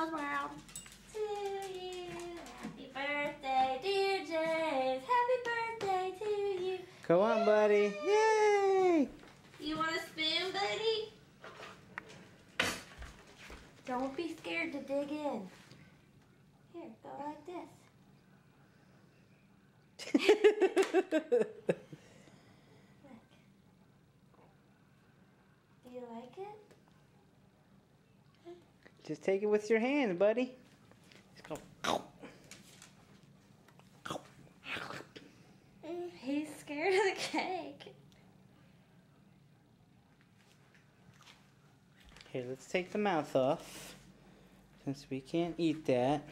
Small's World. To you. Happy birthday, dear James. Happy birthday to you. Go on, buddy. Yay! You want a spoon, buddy? Don't be scared to dig in. Here, go like this. Look. Do you like it? Just take it with your hands, buddy. Just go. He's scared of the cake. Okay, let's take the mouth off, since we can't eat that.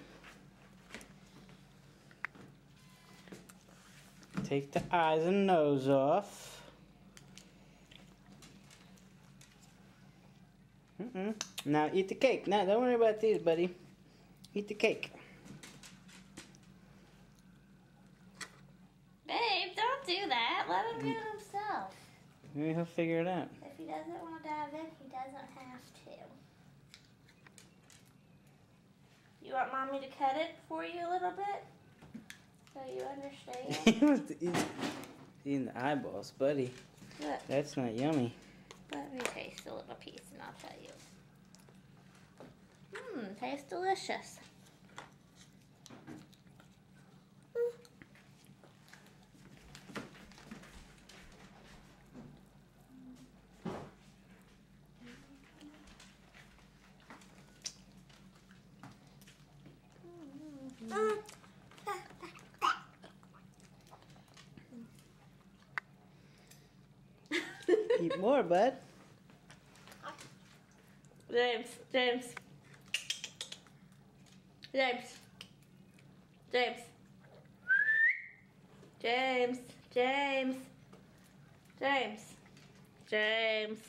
Take the eyes and nose off. Now eat the cake. Now don't worry about these, buddy. Eat the cake. Babe, don't do that. Let him do it himself. Maybe he'll figure it out. If he doesn't want to dive in, he doesn't have to. You want mommy to cut it for you a little bit? So you understand? He wants to eat the eyeballs, buddy. Look, That's not yummy. let me taste a little piece and I'll tell you. Tastes delicious. Eat more, bud. James. James. James. James. James. James. James.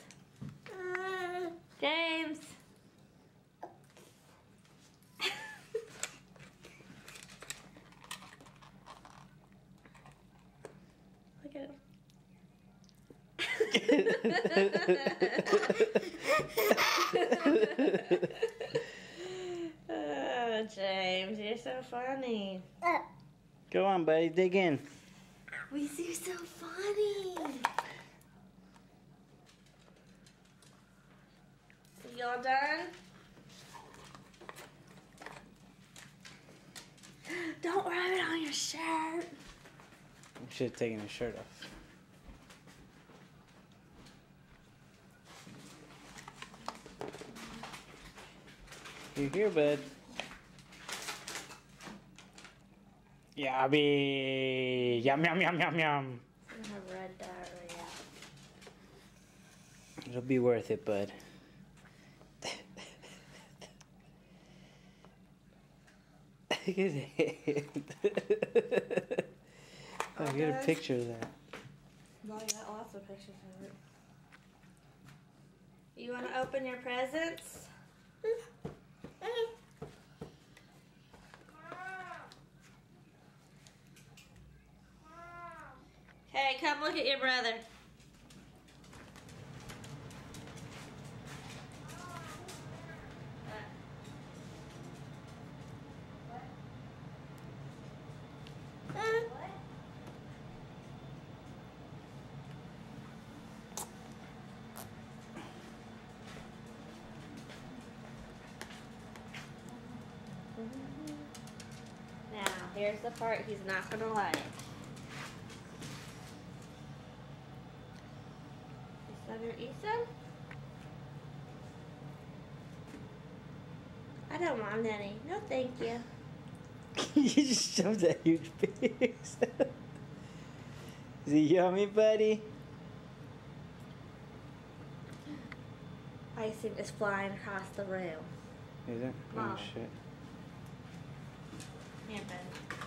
James. Look at him. Oh, James, you're so funny. Go on, buddy. Dig in. You're so funny. You all done? Don't rub it on your shirt. You should have taken his shirt off. You're here, bud. Yummy! Yum, yum, yum, yum, yum. I have red diarrhea. It'll be worth it, bud. Look at it. Oh, get a picture of that. Well, I got lots of pictures of it. You want to open your presents? Hey, come look at your brother. Now, here's the part he's not going to like. You some your eat some? I don't want any. No, thank you. You just shoved that huge piece. Is it yummy, buddy? Icing is flying across the room. Is it? Mom. Oh, shit. Here, Ben.